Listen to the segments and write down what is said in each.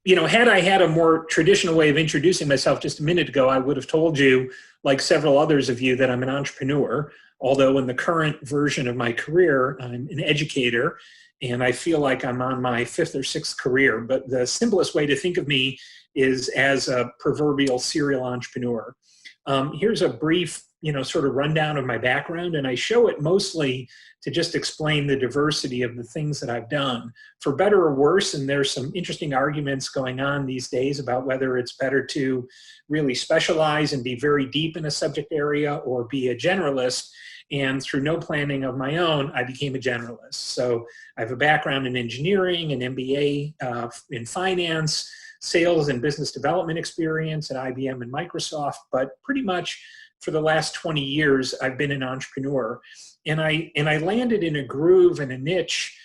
had I had a more traditional way of introducing myself just a minute ago, I would have told you, like several others of you, that I'm an entrepreneur. Although in the current version of my career, I'm an educator, and I feel like I'm on my fifth or sixth career. But the simplest way to think of me is as a proverbial serial entrepreneur. Here's a brief, sort of rundown of my background, and I show it mostly to just explain the diversity of the things that I've done, for better or worse. And there's some interesting arguments going on these days about whether it's better to really specialize and be very deep in a subject area or be a generalist. And through no planning of my own, I became a generalist. So I have a background in engineering, an MBA in finance, sales and business development experience at IBM and Microsoft, but pretty much for the last 20 years, I've been an entrepreneur. And I landed in a groove and a niche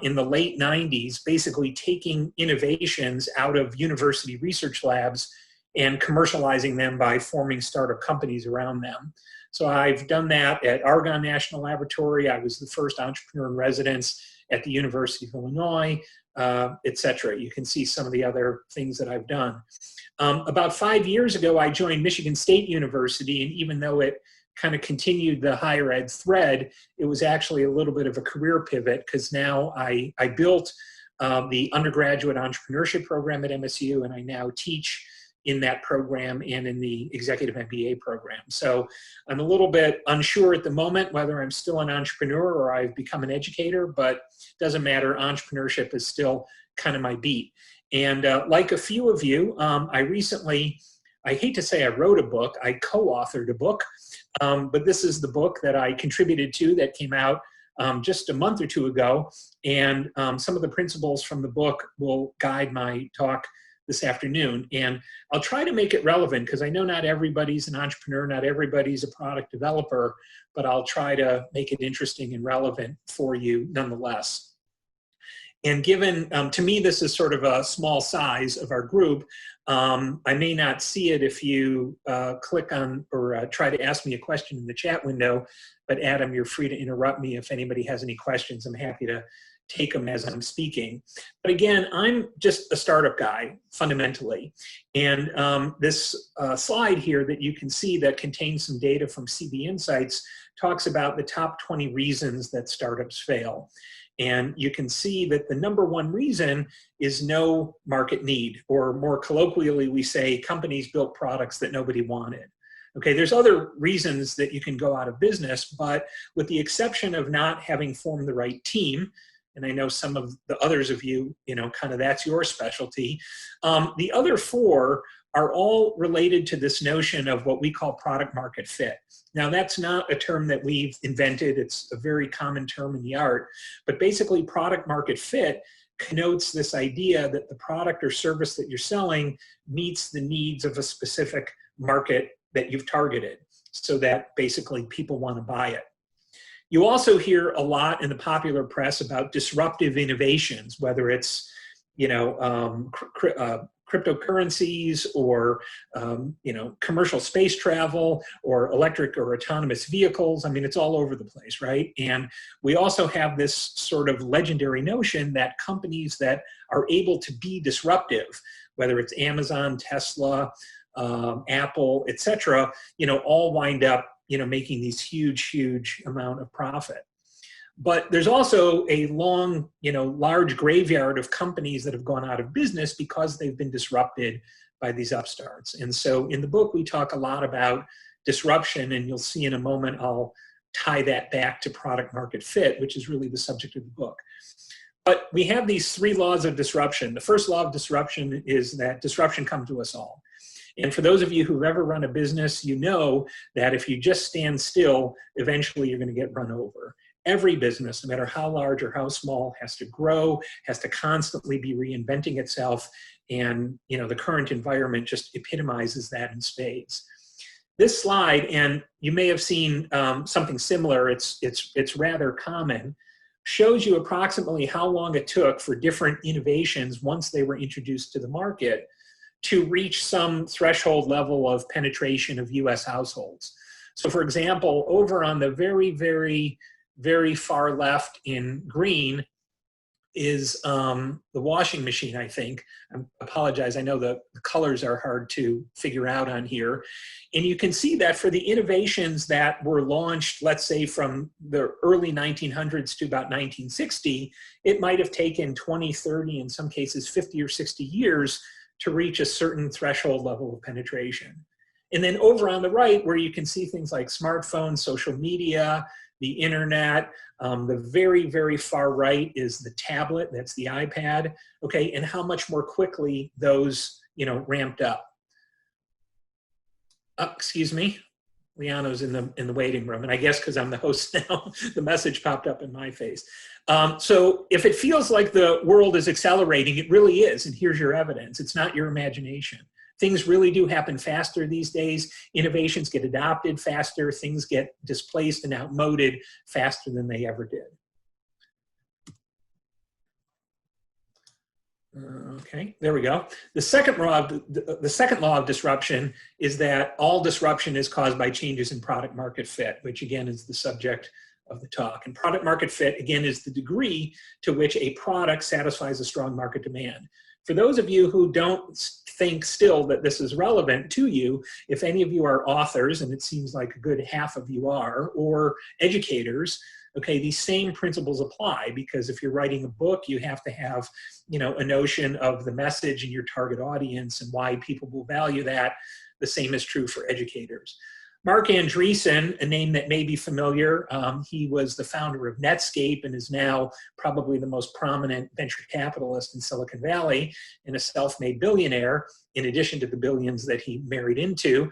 in the late 90s, basically taking innovations out of university research labs and commercializing them by forming startup companies around them. So I've done that at Argonne National Laboratory. I was the first entrepreneur in residence at the University of Illinois, et cetera. You can see some of the other things that I've done. About 5 years ago, I joined Michigan State University, and even though it kind of continued the higher ed thread, it was actually a little bit of a career pivot, because now I built the undergraduate entrepreneurship program at MSU, and I now teach in that program and in the executive MBA program. So I'm a little bit unsure at the moment whether I'm still an entrepreneur or I've become an educator, but it doesn't matter. Entrepreneurship is still kind of my beat. And like a few of you, I recently, I hate to say I wrote a book, I co-authored a book, but this is the book that I contributed to that came out just a month or two ago. And some of the principles from the book will guide my talk this afternoon. And I'll try to make it relevant, because I know not everybody's an entrepreneur, not everybody's a product developer, but I'll try to make it interesting and relevant for you nonetheless. And given, to me, this is sort of a small size of our group. I may not see it if you click on or try to ask me a question in the chat window, but Adam, you're free to interrupt me if anybody has any questions. I'm happy to take them as I'm speaking. But again, I'm just a startup guy, fundamentally. And this slide here that you can see that contains some data from CB Insights talks about the top 20 reasons that startups fail. And you can see that the number one reason is no market need, or more colloquially, we say companies built products that nobody wanted. Okay, there's other reasons that you can go out of business, but with the exception of not having formed the right team, and I know some of the others of you, kind of that's your specialty. The other four are all related to this notion of what we call product market fit. Now, that's not a term that we've invented. It's a very common term in the art, but basically product market fit connotes this idea that the product or service that you're selling meets the needs of a specific market that you've targeted, so that basically people want to buy it. You also hear a lot in the popular press about disruptive innovations, whether it's, cryptocurrencies or, commercial space travel or electric or autonomous vehicles. I mean, it's all over the place, right? And we also have this sort of legendary notion that companies that are able to be disruptive, whether it's Amazon, Tesla, Apple, et cetera, all wind up making these huge amount of profit. But there's also a long, large graveyard of companies that have gone out of business because they've been disrupted by these upstarts. And so in the book, we talk a lot about disruption, and you'll see in a moment, I'll tie that back to product market fit, which is really the subject of the book. But we have these three laws of disruption. The first law of disruption is that disruption comes to us all. And for those of you who've ever run a business, you know that if you just stand still, eventually you're going to get run over. Every business, no matter how large or how small, has to grow, has to constantly be reinventing itself. And the current environment just epitomizes that in spades. This slide, and you may have seen something similar, it's rather common, shows you approximately how long it took for different innovations, once they were introduced to the market, to reach some threshold level of penetration of US households. So for example, over on the very far left in green is the washing machine, I think. I apologize, I know the colors are hard to figure out on here. And you can see that for the innovations that were launched, let's say from the early 1900s to about 1960, it might have taken 20, 30, in some cases 50 or 60 years to reach a certain threshold level of penetration. And then over on the right, where you can see things like smartphones, social media, the internet, the very, very far right is the tablet, that's the iPad, okay, and how much more quickly those, ramped up. Excuse me, Liano's in the waiting room, and I guess because I'm the host now, the message popped up in my face. So if it feels like the world is accelerating, it really is, and here's your evidence. It's not your imagination. Things really do happen faster these days. Innovations get adopted faster. Things get displaced and outmoded faster than they ever did. Okay, there we go. The second law of disruption is that all disruption is caused by changes in product market fit, which again is the subject of the talk. And product market fit, again, is the degree to which a product satisfies a strong market demand. For those of you who don't think still that this is relevant to you, if any of you are authors, and it seems like a good half of you are, or educators, okay, these same principles apply, because if you're writing a book, you have to have, a notion of the message and your target audience and why people will value that. The same is true for educators. Mark Andreessen, a name that may be familiar, he was the founder of Netscape and is now probably the most prominent venture capitalist in Silicon Valley and a self-made billionaire, in addition to the billions that he married into,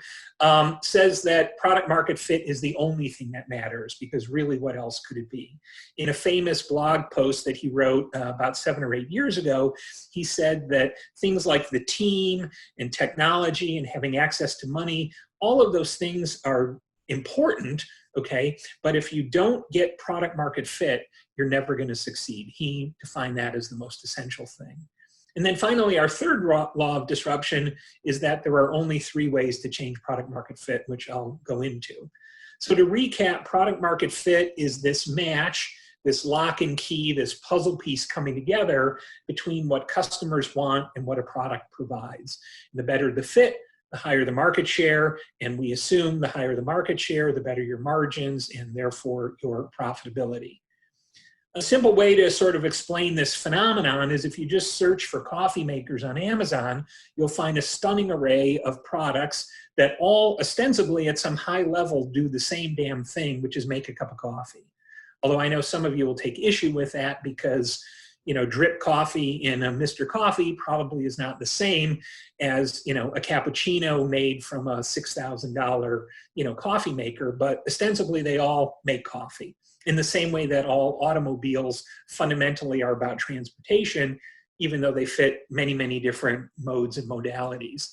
says that product market fit is the only thing that matters, because really what else could it be? In a famous blog post that he wrote about 7 or 8 years ago, he said that things like the team and technology and having access to money, all of those things are important, okay? But if you don't get product market fit, you're never going to succeed. He defined that as the most essential thing. And then finally, our third law of disruption is that there are only 3 ways to change product market fit, which I'll go into. So to recap, product market fit is this match, this lock and key, this puzzle piece coming together between what customers want and what a product provides. And the better the fit, the higher the market share, and we assume the higher the market share, the better your margins and therefore your profitability. A simple way to sort of explain this phenomenon is if you just search for coffee makers on Amazon, you'll find a stunning array of products that all ostensibly at some high level do the same damn thing, which is make a cup of coffee. Although I know some of you will take issue with that because drip coffee in a Mr. Coffee probably is not the same as, a cappuccino made from a $6,000, coffee maker, but ostensibly they all make coffee. In the same way that all automobiles fundamentally are about transportation, even though they fit many, many different modes and modalities.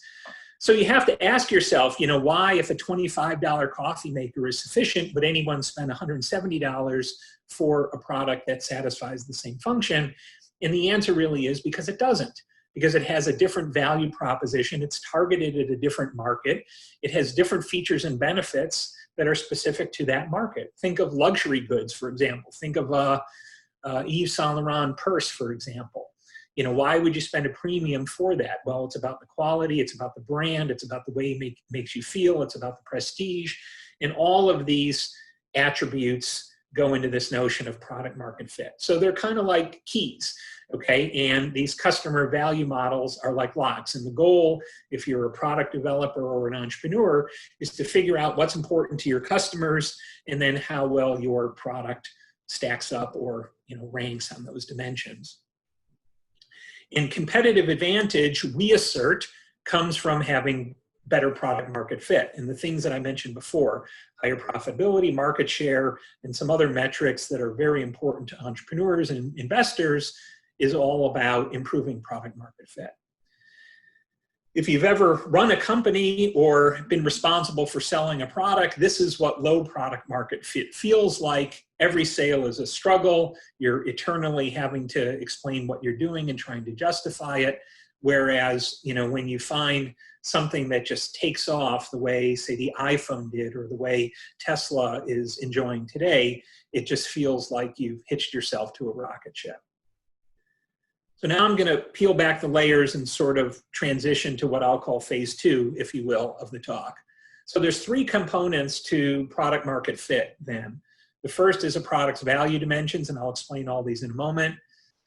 So you have to ask yourself, why, if a $25 coffee maker is sufficient, would anyone spend $170 for a product that satisfies the same function? And the answer really is because it doesn't, because it has a different value proposition. It's targeted at a different market. It has different features and benefits that are specific to that market. Think of luxury goods, for example. Think of a Yves Saint Laurent purse, for example. Why would you spend a premium for that? Well, it's about the quality, it's about the brand, it's about the way it makes you feel, it's about the prestige, and all of these attributes go into this notion of product market fit. So they're kind of like keys, okay? And these customer value models are like locks. And the goal, if you're a product developer or an entrepreneur, is to figure out what's important to your customers and then how well your product stacks up or ranks on those dimensions. And competitive advantage, we assert, comes from having better product market fit. And the things that I mentioned before, higher profitability, market share, and some other metrics that are very important to entrepreneurs and investors is all about improving product market fit. If you've ever run a company or been responsible for selling a product, this is what low product market fit feels like. Every sale is a struggle. You're eternally having to explain what you're doing and trying to justify it. Whereas, when you find something that just takes off the way, say, the iPhone did or the way Tesla is enjoying today, it just feels like you've hitched yourself to a rocket ship. So now I'm going to peel back the layers and sort of transition to what I'll call phase two, if you will, of the talk. So there's three components to product market fit then. The first is a product's value dimensions, and I'll explain all these in a moment.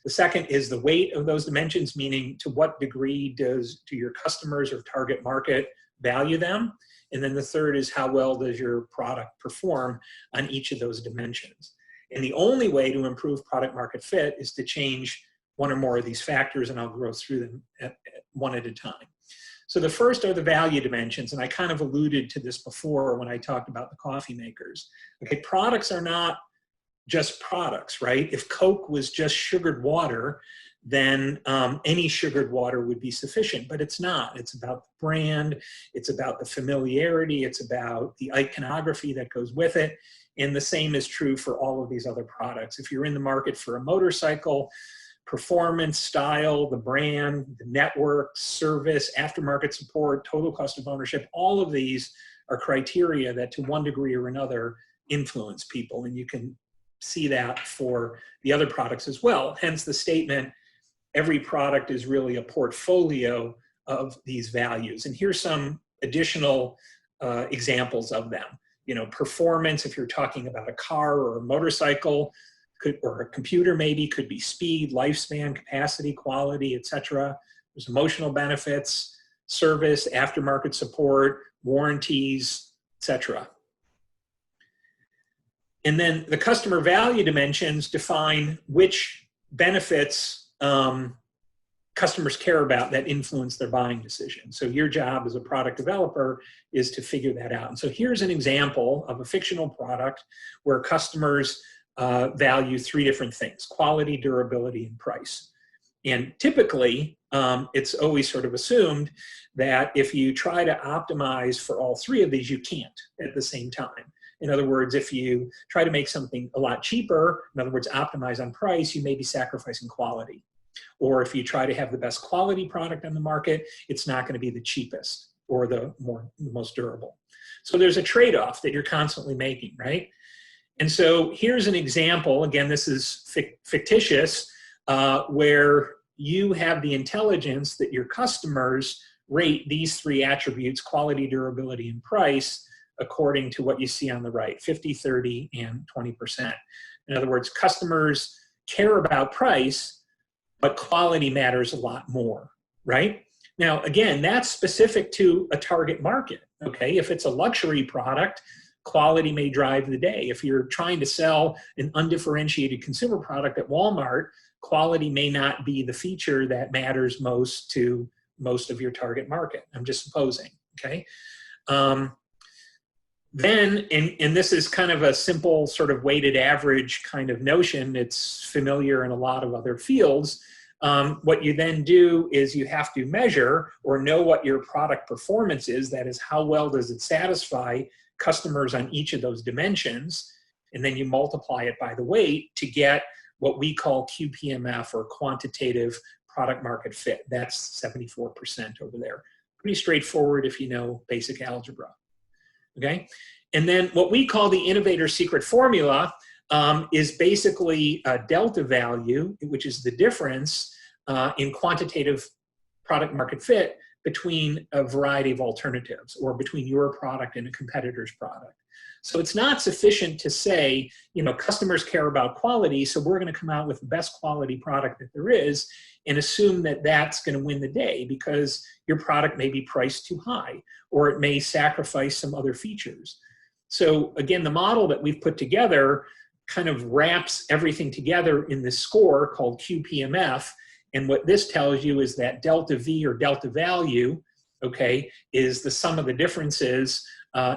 The second is the weight of those dimensions, meaning to what degree do your customers or target market value them? And then the third is how well does your product perform on each of those dimensions? And the only way to improve product market fit is to change one or more of these factors, and I'll go through them one at a time. So the first are the value dimensions, and I kind of alluded to this before when I talked about the coffee makers. Okay, products are not just products, right? If Coke was just sugared water, then any sugared water would be sufficient, but it's not. It's about the brand, it's about the familiarity, it's about the iconography that goes with it, and the same is true for all of these other products. If you're in the market for a motorcycle, performance, style, the brand, the network, service, aftermarket support, total cost of ownership, all of these are criteria that to one degree or another influence people, and you can see that for the other products as well. Hence the statement, every product is really a portfolio of these values. And here's some additional examples of them. You know, performance, if you're talking about a car or a motorcycle, or a computer maybe, could be speed, lifespan, capacity, quality, etc. There's emotional benefits, service, aftermarket support, warranties, etc. And then the customer value dimensions define which benefits customers care about that influence their buying decision. So your job as a product developer is to figure that out. And so here's an example of a fictional product where customers value three different things: quality, durability, and price. And typically, it's always sort of assumed that if you try to optimize for all three of these, you can't at the same time. In other words, if you try to make something a lot cheaper, in other words, optimize on price, you may be sacrificing quality. Or if you try to have the best quality product on the market, it's not going to be the cheapest or the most durable. So there's a trade-off that you're constantly making, right? And so here's an example, again, this is fictitious, where you have the intelligence that your customers rate these three attributes, quality, durability, and price, according to what you see on the right, 50, 30, and 20%. In other words, customers care about price, but quality matters a lot more, right? Now, again, that's specific to a target market, okay? If it's a luxury product, quality may drive the day. If you're trying to sell an undifferentiated consumer product at Walmart, quality may not be the feature that matters most to most of your target market. I'm just supposing, okay? Then, and this is kind of a simple sort of weighted average kind of notion. It's familiar in a lot of other fields. What you then do is you have to measure or know what your product performance is. That is, how well does it satisfy customers on each of those dimensions, and then you multiply it by the weight to get what we call QPMF, or quantitative product market fit. That's 74% over there. Pretty straightforward if you know basic algebra, okay? And then what we call the Innovator secret formula is basically a delta value, which is the difference in quantitative product market fit between a variety of alternatives, or between your product and a competitor's product. So it's not sufficient to say, you know, customers care about quality, so we're going to come out with the best quality product that there is and assume that that's going to win the day, because your product may be priced too high, or it may sacrifice some other features. So again, the model that we've put together kind of wraps everything together in this score called QPMF. And what this tells you is that delta V, or delta value, okay, is the sum of the differences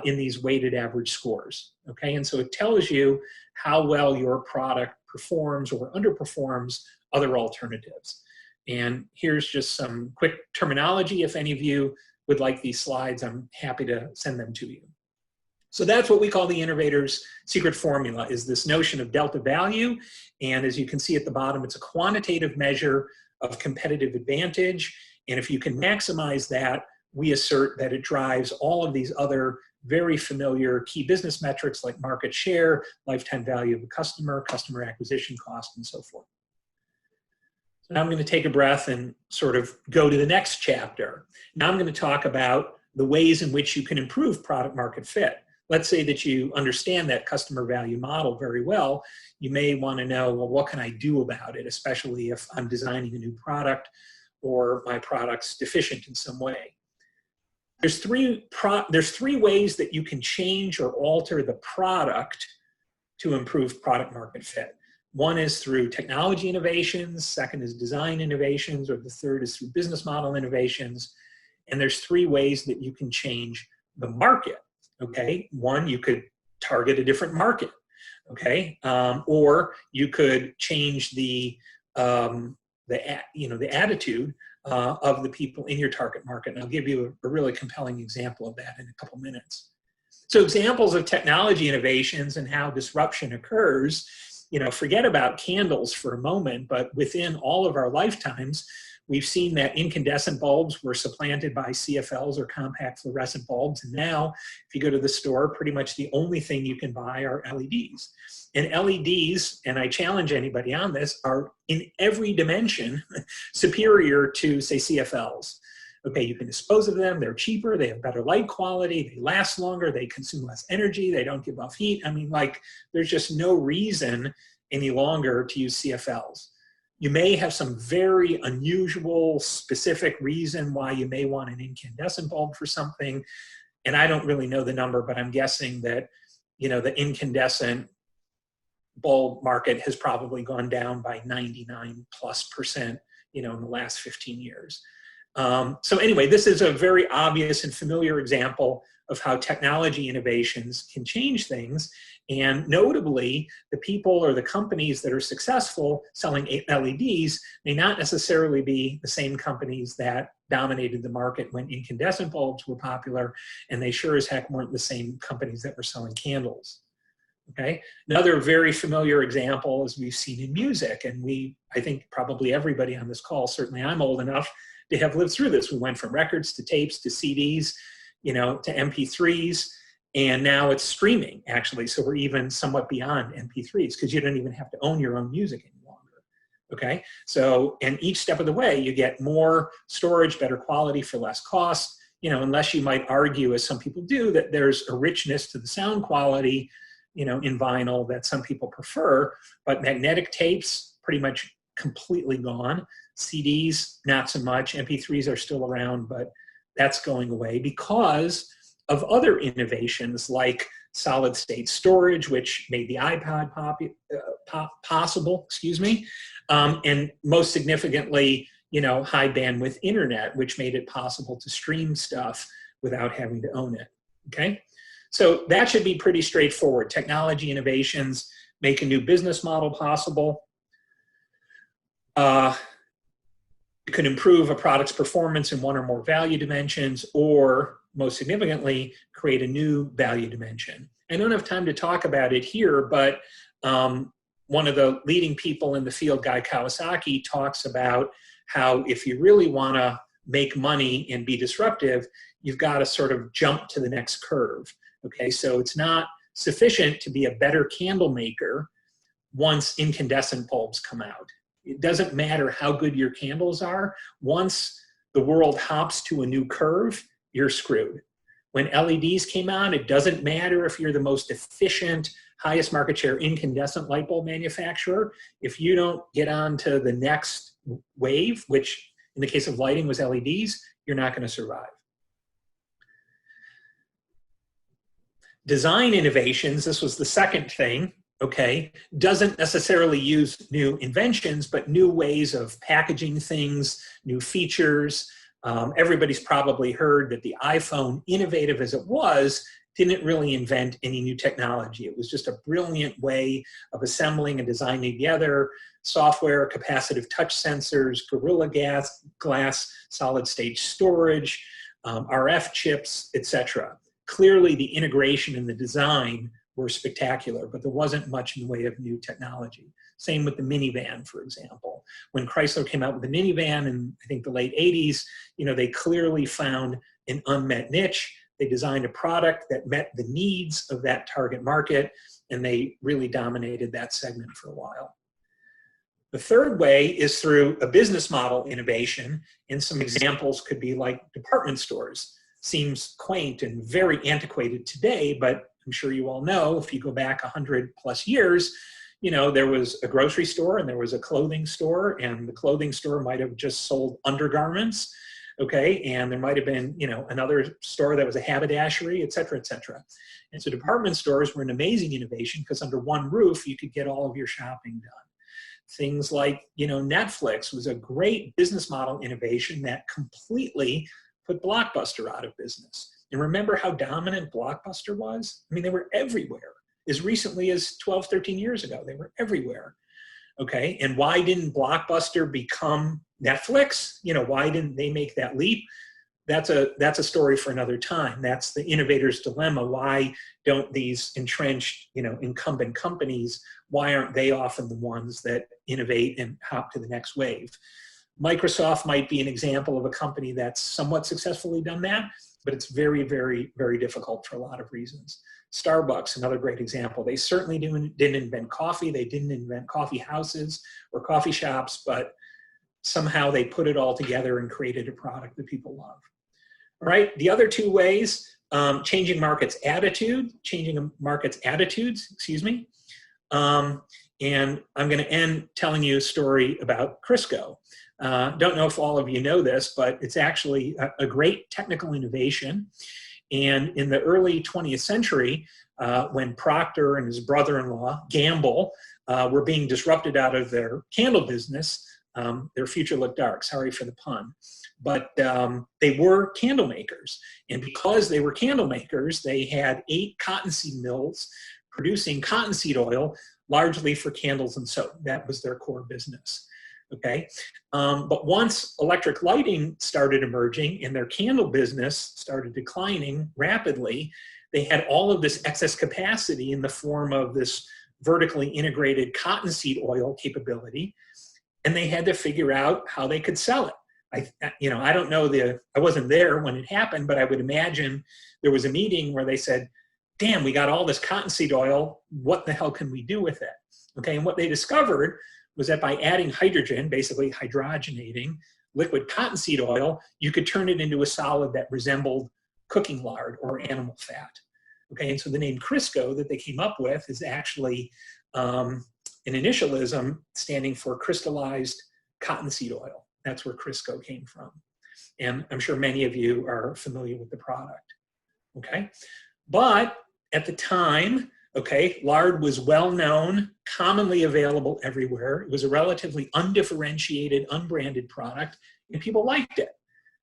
in these weighted average scores, okay? And so it tells you how well your product performs or underperforms other alternatives. And here's just some quick terminology. If any of you would like these slides, I'm happy to send them to you. So that's what we call the Innovator's secret formula, is this notion of delta value. And as you can see at the bottom, it's a quantitative measure of competitive advantage. And if you can maximize that, we assert that it drives all of these other very familiar key business metrics like market share, lifetime value of a customer, customer acquisition cost, and so forth. Now I'm going to take a breath and sort of go to the next chapter. Now I'm going to talk about the ways in which you can improve product market fit. Let's say that you understand that customer value model very well. You may want to know, well, what can I do about it, especially if I'm designing a new product or my product's deficient in some way. There's three ways that you can change or alter the product to improve product market fit. One is through technology innovations, second is design innovations, or the third is through business model innovations. And there's three ways that you can change the market, okay? One, you could target a different market, okay? Or you could change the attitude of the people in your target market. And I'll give you a really compelling example of that in a couple minutes. So examples of technology innovations and how disruption occurs, forget about candles for a moment, but within all of our lifetimes, we've seen that incandescent bulbs were supplanted by CFLs or compact fluorescent bulbs. And now, if you go to the store, pretty much the only thing you can buy are LEDs. And LEDs, and I challenge anybody on this, are in every dimension superior to, say, CFLs. Okay, you can dispose of them, they're cheaper, they have better light quality, they last longer, they consume less energy, they don't give off heat. I mean, there's just no reason any longer to use CFLs. You may have some very unusual, specific reason why you may want an incandescent bulb for something. And I don't really know the number, but I'm guessing that, the incandescent bulb market has probably gone down by 99+%, in the last 15 years. So anyway, this is a very obvious and familiar example of how technology innovations can change things. And notably, the people or the companies that are successful selling LEDs may not necessarily be the same companies that dominated the market when incandescent bulbs were popular, and they sure as heck weren't the same companies that were selling candles. Okay. Another very familiar example is we've seen in music, and I think probably everybody on this call, certainly I'm old enough to have lived through this. We went from records to tapes to CDs, to MP3s, and now it's streaming, actually. So we're even somewhat beyond MP3s because you don't even have to own your own music any longer. Okay. So, and each step of the way, you get more storage, better quality for less cost, unless you might argue, as some people do, that there's a richness to the sound quality, in vinyl that some people prefer, but magnetic tapes pretty much completely gone. CDs, not so much. MP3s are still around, but that's going away because of other innovations like solid state storage, which made the iPod possible, and most significantly, high bandwidth internet, which made it possible to stream stuff without having to own it, okay? So that should be pretty straightforward. Technology innovations make a new business model possible. It can improve a product's performance in one or more value dimensions, or most significantly, create a new value dimension. I don't have time to talk about it here, but one of the leading people in the field, Guy Kawasaki, talks about how if you really want to make money and be disruptive, you've got to sort of jump to the next curve. Okay, so it's not sufficient to be a better candle maker once incandescent bulbs come out. It doesn't matter how good your candles are. Once the world hops to a new curve, you're screwed. When LEDs came out, it doesn't matter if you're the most efficient, highest market share incandescent light bulb manufacturer. If you don't get on to the next wave, which in the case of lighting was LEDs, you're not going to survive. Design innovations, this was the second thing, okay, doesn't necessarily use new inventions, but new ways of packaging things, new features. Everybody's probably heard that the iPhone, innovative as it was, didn't really invent any new technology. It was just a brilliant way of assembling and designing together software, capacitive touch sensors, Gorilla Glass, solid state storage, RF chips, etc. Clearly, the integration and the design were spectacular, but there wasn't much in the way of new technology. Same with the minivan, for example. When Chrysler came out with the minivan in, I think, the late 80s, they clearly found an unmet niche. They designed a product that met the needs of that target market, and they really dominated that segment for a while. The third way is through a business model innovation, and some examples could be like department stores. Seems quaint and very antiquated today, but I'm sure you all know if you go back 100 plus years, you know, there was a grocery store and there was a clothing store, and the clothing store might have just sold undergarments, okay, and there might have been, you know, another store that was a haberdashery, et cetera, et cetera. And so department stores were an amazing innovation because under one roof you could get all of your shopping done. Things like, you know, Netflix was a great business model innovation that completely put Blockbuster out of business. And remember how dominant Blockbuster was? I mean, they were everywhere. As recently as 12, 13 years ago, they were everywhere. Okay, and why didn't Blockbuster become Netflix? You know, why didn't they make that leap? That's a story for another time. That's the innovator's dilemma. Why don't these entrenched, you know, incumbent companies, why aren't they often the ones that innovate and hop to the next wave? Microsoft might be an example of a company that's somewhat successfully done that, but it's very, very, very difficult for a lot of reasons. Starbucks, another great example. They certainly didn't invent coffee. They didn't invent coffee houses or coffee shops, but somehow they put it all together and created a product that people love. All right, the other two ways, changing markets' attitudes, excuse me. And I'm going to end telling you a story about Crisco. Don't know if all of you know this, but it's actually a great technical innovation. And in the early 20th century, when Procter and his brother-in-law, Gamble, were being disrupted out of their candle business, their future looked dark, sorry for the pun. But they were candle makers. And because they were candle makers, they had 8 cottonseed mills producing cottonseed oil, largely for candles and soap. That was their core business. Okay, but once electric lighting started emerging and their candle business started declining rapidly, they had all of this excess capacity in the form of this vertically integrated cottonseed oil capability, and they had to figure out how they could sell it. I don't know, I wasn't there when it happened, but I would imagine there was a meeting where they said, damn, we got all this cottonseed oil, what the hell can we do with it? Okay, and what they discovered was that by adding hydrogen, basically hydrogenating liquid cottonseed oil, you could turn it into a solid that resembled cooking lard or animal fat. Okay, and so the name Crisco that they came up with is actually an initialism standing for crystallized cottonseed oil. That's where Crisco came from. And I'm sure many of you are familiar with the product. Okay, but at the time, okay, lard was well known, commonly available everywhere. It was a relatively undifferentiated, unbranded product, and people liked it.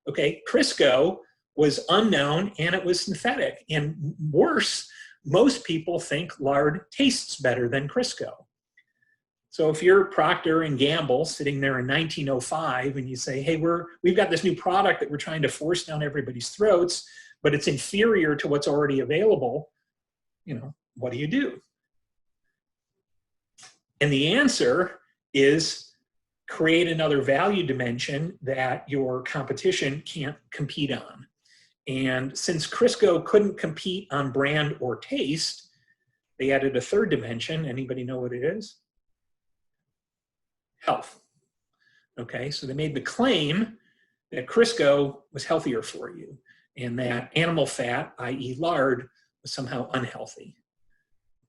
Okay, Crisco was unknown and it was synthetic. And worse, most people think lard tastes better than Crisco. So if you're Procter and Gamble sitting there in 1905 and you say, hey, we've got this new product that we're trying to force down everybody's throats, but it's inferior to what's already available, you know, what do you do? And the answer is create another value dimension that your competition can't compete on. And since Crisco couldn't compete on brand or taste, they added a third dimension. Anybody know what it is? Health. Okay, so they made the claim that Crisco was healthier for you and that animal fat, i.e. lard, was somehow unhealthy.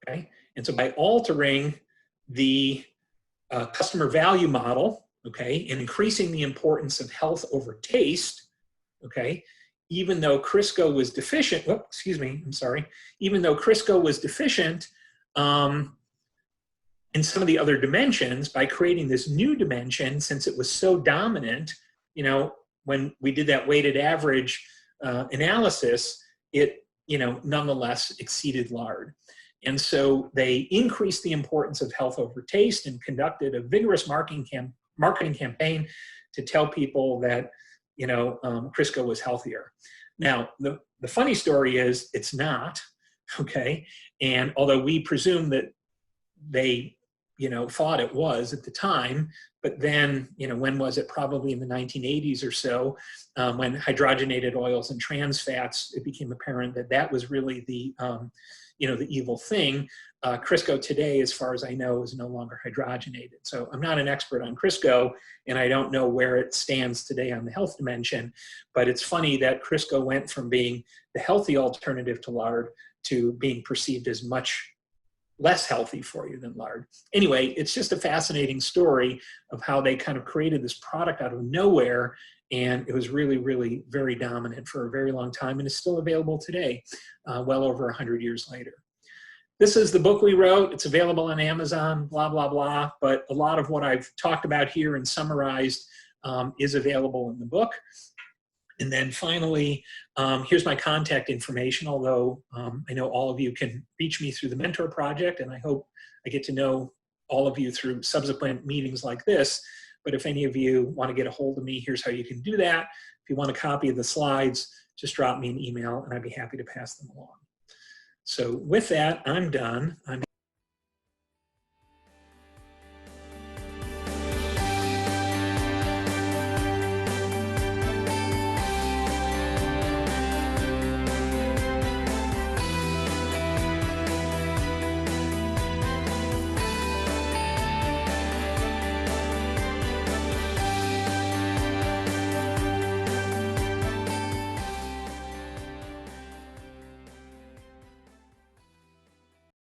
Okay, and so by altering the customer value model, okay, and increasing the importance of health over taste, okay, even though Crisco was deficient, even though Crisco was deficient in some of the other dimensions, by creating this new dimension, since it was so dominant, you know, when we did that weighted average analysis, it, you know, nonetheless exceeded lard. And so they increased the importance of health over taste and conducted a vigorous marketing campaign to tell people that, you know, Crisco was healthier. Now, the funny story is it's not, okay? And although we presume that they thought it was at the time. But then, when was it? Probably in the 1980s or so, when hydrogenated oils and trans fats, it became apparent that that was really the evil thing. Crisco today, as far as I know, is no longer hydrogenated. So I'm not an expert on Crisco, and I don't know where it stands today on the health dimension. But it's funny that Crisco went from being the healthy alternative to lard to being perceived as much less healthy for you than lard. Anyway, it's just a fascinating story of how they kind of created this product out of nowhere, and it was really, really very dominant for a very long time and is still available today, well over 100 years later. This is the book we wrote. It's available on Amazon, blah, blah, blah, but a lot of what I've talked about here and summarized is available in the book. And then finally, here's my contact information, although I know all of you can reach me through the Mentor Project, and I hope I get to know all of you through subsequent meetings like this. But if any of you want to get a hold of me, here's how you can do that. If you want a copy of the slides, just drop me an email, and I'd be happy to pass them along. So with that, I'm done.